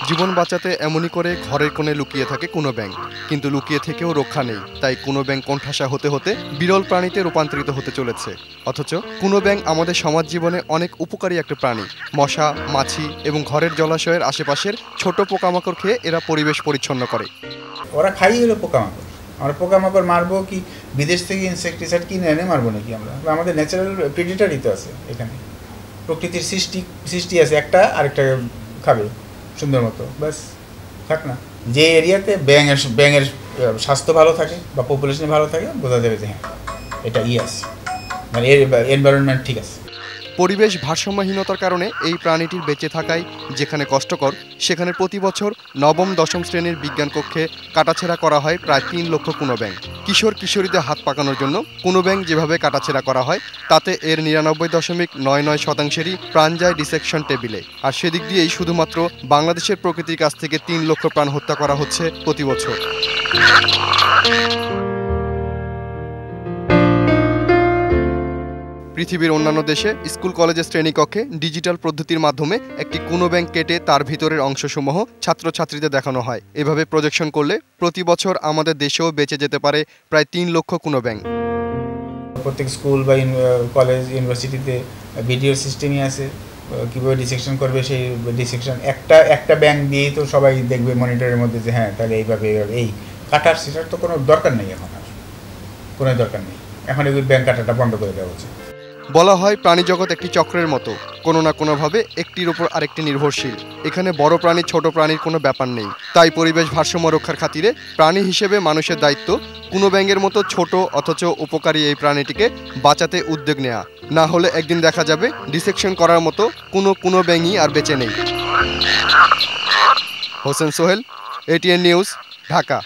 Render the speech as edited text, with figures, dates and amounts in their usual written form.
জীবন বাঁচাতে এমনই করে ঘরের কোণে লুকিয়ে থাকে কুনো ব্যাঙ, কিন্তু লুকিয়ে থেকেও রক্ষা নেই। তাই কুনো ব্যাঙ কোণঠাসা হতে হতে বিরল প্রাণীতে রূপান্তরিত হতে চলেছে। অথচ কুনো ব্যাঙ আমাদের সমাজ জীবনে অনেক উপকারী একটা প্রাণী। মশা, মাছি এবং ঘরের জলাশয়ের আশেপাশের ছোট পোকামাকড় খেয়ে এরা পরিবেশ পরিচ্ছন্ন করে। ওরা খাই হলো পোকামাকড়। আমরা পোকামাকড় মারবো কি বিদেশ থেকে ইনসেকটিসাইড কিনে এনে মারবো নাকি আমরা? আমাদের ন্যাচারাল প্রেডিটারই তো আছে এখানে, প্রকৃতির সৃষ্টি আছে, একটা আরেকটা খাবে সুন্দর মতো, ব্যাস থাক না। যে এরিয়াতে ব্যাঙের স্বাস্থ্য ভালো থাকে বা পপুলেশন ভালো থাকে, বোঝা যাবে যে হ্যাঁ এটা আছে, মানে এনভায়রনমেন্ট ঠিক আছে। পরিবেশ ভারসাম্যহীনতার কারণে এই প্রাণীটির বেঁচে থাকায় যেখানে কষ্টকর, সেখানে প্রতি বছর নবম-দশম শ্রেণীর বিজ্ঞান কক্ষে কাটাছেঁড়া করা হয় প্রায় ৩ লক্ষ কুনো ব্যাঙ। কিশোর কিশোরীদের হাত পাকানোর জন্য কুনো ব্যাঙ যেভাবে কাটাছেঁড়া করা হয়, তাতে এর ৯৯.৯৯%-ই প্রাণ যায় ডিসেকশন টেবিলে। আর সেদিক দিয়েই শুধুমাত্র বাংলাদেশের প্রকৃতির কাছ থেকে ৩ লক্ষ প্রাণ হত্যা করা হচ্ছে প্রতি বছর। পৃথিবীর অন্যান্য দেশে স্কুল কলেজের শ্রেণীকক্ষে ডিজিটাল পদ্ধতির মাধ্যমে একটি কুনো ব্যাঙ কেটে তার ভিতরের অংশসমূহ ছাত্রছাত্রীদের দেখানো হয়। এভাবে প্রজেকশন করলে প্রতি বছর আমাদের দেশেও বেঁচে যেতে পারে প্রায় ৩ লক্ষ কুনো ব্যাঙ। প্রত্যেক স্কুল বা কলেজ ইউনিভার্সিটিতে ভিডিও সিস্টেমই আছে, কীভাবে ডিসেকশন করবে সেই ডিসেকশন একটা ব্যাঙ দিয়েই তো সবাই দেখবে মনিটরের মধ্যে যে হ্যাঁ তাহলে এইভাবে এই কাটার সেটার তো কোনো দরকার নেই, এখন আর কোনো দরকার নেই। এখন এই ব্যাঙ কাটাটা বন্ধ করে দেওয়া উচিত। বলা হয় প্রাণী জগৎ একটি চক্রের মতো, কোনো না কোনোভাবে একটির উপর আরেকটি নির্ভরশীল। এখানে বড় প্রাণী ছোট প্রাণীর কোনো ব্যাপার নেই। তাই পরিবেশ ভারসাম্য রক্ষার খাতিরে প্রাণী হিসেবে মানুষের দায়িত্ব কুনো ব্যাঙের মতো ছোট অথচ উপকারী এই প্রাণীটিকে বাঁচাতে উদ্যোগ নেওয়া। না হলে একদিন দেখা যাবে ডিসেকশন করার মতো কুনো ব্যাঙই আর বেঁচে নেই। Hossain Sohel, ATN news, Dhaka.